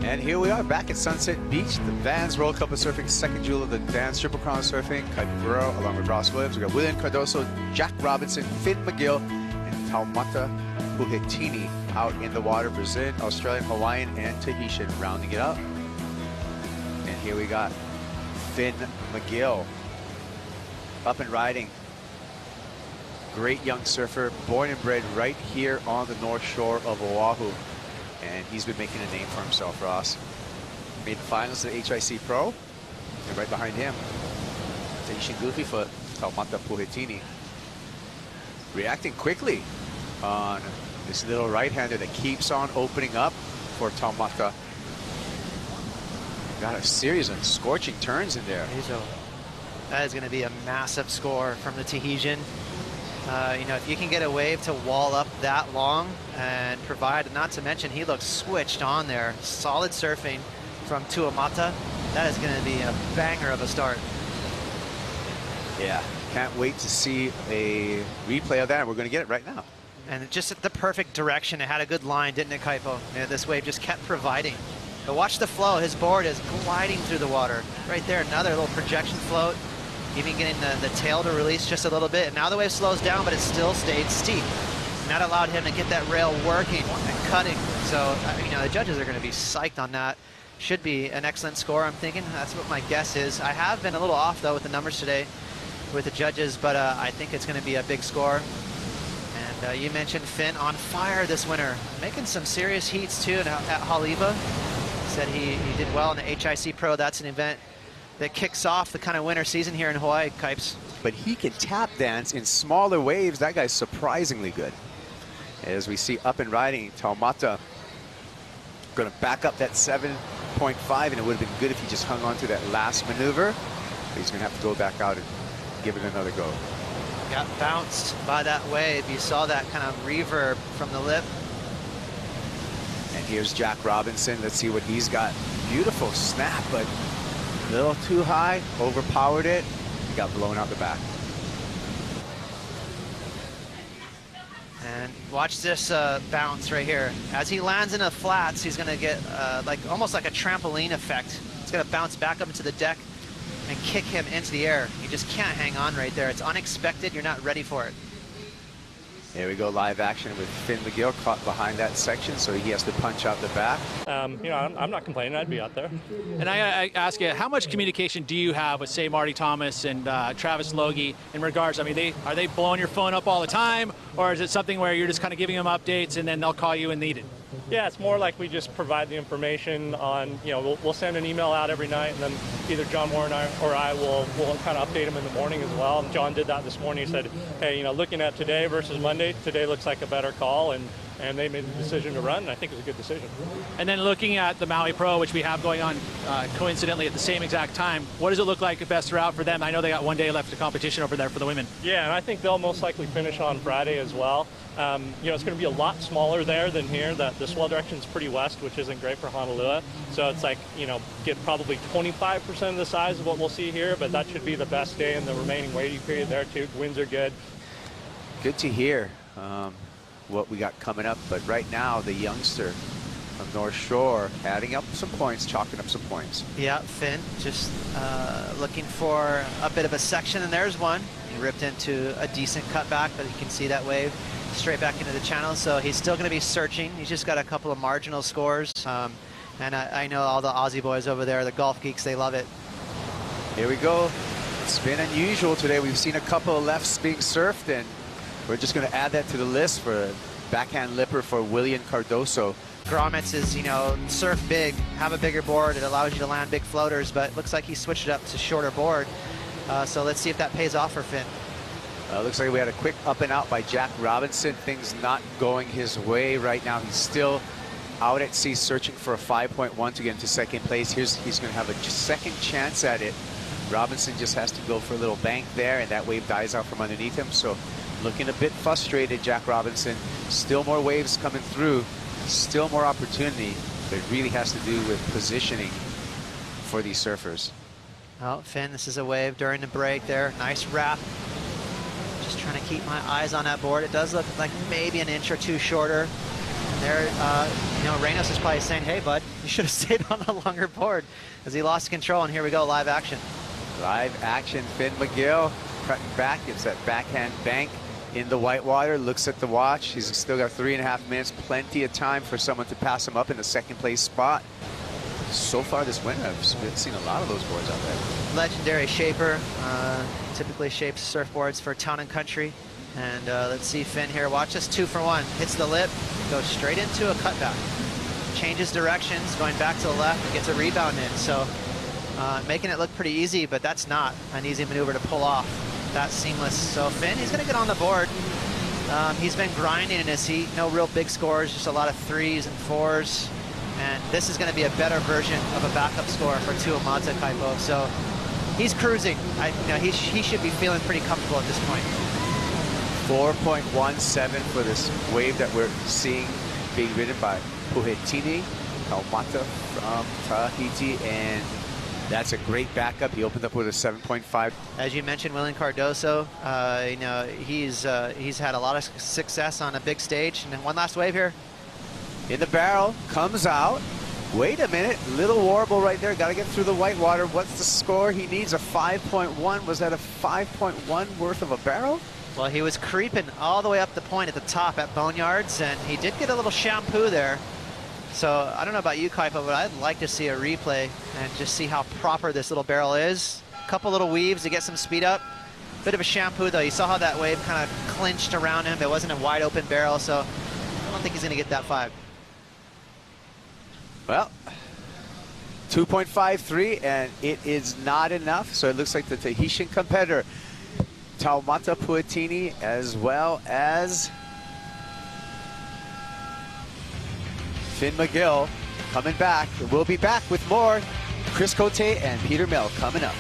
And here we are back at Sunset Beach, the Vans World Cup of Surfing, second jewel of the Vans Triple Crown Surfing. Kite Guerrero along with Ross Williams. We got Willian, Cardoso, Jack Robinson, Finn McGill, and Taumata Puhetini out in the water. Brazilian, Australian, Hawaiian, and Tahitian rounding it up. And here we got Finn McGill up and riding. Great young surfer, born and bred right here on the north shore of Oahu. And he's been making a name for himself, Ross. Made the finals of the HIC Pro. And right behind him, Tahitian Goofy Foot, Taumata Puhetini. Reacting quickly on this little right-hander that keeps on opening up for Taumata. Got a series of scorching turns in there. That is going to be a massive score from the Tahitian. You know, if you can get a wave to wall up that long and provide, not to mention he looks switched on there. Solid surfing from Taumata. That is going to be a banger of a start. Yeah, can't wait to see a replay of that. We're going to get it right now. And just at the perfect direction. It had a good line, didn't it, Kaipo? Yeah, this wave just kept providing. But watch the flow. His board is gliding through the water. Right there, another little projection float. Even getting the tail to release just a little bit. And now the wave slows down, but it still stayed steep. And that allowed him to get that rail working and cutting. So, you know, the judges are going to be psyched on that. Should be an excellent score, I'm thinking. That's what my guess is. I have been a little off, though, with the numbers today with the judges, but I think it's going to be a big score. And you mentioned Finn on fire this winter. Making some serious heats, too, at Haleiwa. Said he did well in the HIC Pro. That's an event that kicks off the kind of winter season here in Hawaii, Kipes. But he can tap dance in smaller waves. That guy's surprisingly good. As we see up and riding, Taumata going to back up that 7.5, and it would have been good if he just hung on to that last maneuver. But he's going to have to go back out and give it another go. Got bounced by that wave. You saw that kind of reverb from the lip. And here's Jack Robinson. Let's see what he's got. Beautiful snap, but a little too high, overpowered it. He got blown out the back. And watch this bounce right here. As he lands in the flats, he's going to get almost like a trampoline effect. It's going to bounce back up into the deck and kick him into the air. You just can't hang on right there. It's unexpected. You're not ready for it. Here we go, live action with Finn McGill caught behind that section, so he has to punch out the back. You know, I'm not complaining. I'd be out there. And I ask you, how much communication do you have with, say, Marty Thomas and Travis Logie in regards? I mean, are they blowing your phone up all the time, or is it something where you're just kind of giving them updates and then they'll call you when needed? Yeah, it's more like we just provide the information on, you know, we'll send an email out every night, and then either John Moore or I will kind of update him in the morning as well. And John did that this morning. He said, hey, you know, looking at today versus Monday, today looks like a better call, and they made the decision to run, and I think it was a good decision. And then looking at the Maui Pro, which we have going on coincidentally at the same exact time, what does it look like best route for them? I know they got one day left of competition over there for the women. Yeah, and I think they'll most likely finish on Friday as well. You know, it's going to be a lot smaller there than here. The swell direction is pretty west, which isn't great for Honolulu. So it's like, you know, get probably 25% of the size of what we'll see here, but that should be the best day in the remaining waiting period there too. Winds are good. Good to hear what we got coming up, but right now the youngster from North Shore adding up some points, chalking up some points. Yeah, Finn just looking for a bit of a section, and there's one. He ripped into a decent cutback, but you can see that wave straight back into the channel, so he's still going to be searching. He's just got a couple of marginal scores, and I know all the Aussie boys over there, the golf geeks, they love it. Here we go. It's been unusual today. We've seen a couple of lefts being surfed, and we're just going to add that to the list for a backhand lipper for Willian Cardoso. Gromitz is, you know, surf big, have a bigger board. It allows you to land big floaters, but it looks like he switched it up to shorter board. So let's see if that pays off for Finn. Looks like we had a quick up and out by Jack Robinson. Things not going his way right now. He's still out at sea searching for a 5.1 to get into second place. He's going to have a second chance at it. Robinson just has to go for a little bank there, and that wave dies out from underneath him. So looking a bit frustrated, Jack Robinson. Still more waves coming through. Still more opportunity, but it really has to do with positioning for these surfers. Oh, Finn, this is a wave during the break there. Nice wrap. Just trying to keep my eyes on that board. It does look like maybe an inch or two shorter. there, you know, Reynos is probably saying, hey, bud, you should have stayed on a longer board as he lost control. And here we go, live action. Live action, Finn McGill cutting back, gets that backhand bank in the whitewater, looks at the watch. He's still got 3.5 minutes, plenty of time for someone to pass him up in the second place spot. So far this winter, I've seen a lot of those boards out there. Legendary shaper, typically shapes surfboards for town and country. And let's see Finn here, watch this 2-for-1. Hits the lip, goes straight into a cutback. Changes directions, going back to the left, and gets a rebound in. So making it look pretty easy, but that's not an easy maneuver to pull off. That's seamless. So Finn, he's gonna get on the board. He's been grinding in his heat, no real big scores, just a lot of 3s and 4s. And this is gonna be a better version of a backup score for Taumata Kaipo. So he's cruising. You know, he should be feeling pretty comfortable at this point. 4.17 for this wave that we're seeing being ridden by Puhetini, Taumata from Tahiti, and that's a great backup. He opened up with a 7.5. As you mentioned, Willian Cardoso, you know, he's had a lot of success on a big stage. And then one last wave here. In the barrel, comes out. Wait a minute, little warble right there. Got to get through the whitewater. What's the score? He needs a 5.1. Was that a 5.1 worth of a barrel? Well, he was creeping all the way up the point at the top at Boneyards, and he did get a little shampoo there. So I don't know about you, Kaipo, but I'd like to see a replay and just see how proper this little barrel is. A couple little weaves to get some speed up. Bit of a shampoo, though. You saw how that wave kind of clinched around him. It wasn't a wide open barrel, so I don't think he's going to get that 5. Well, 2.53, and it is not enough. So it looks like the Tahitian competitor, Taumata Puhetini, as well as Finn McGill, coming back. We'll be back with more Chris Cote and Peter Mill coming up.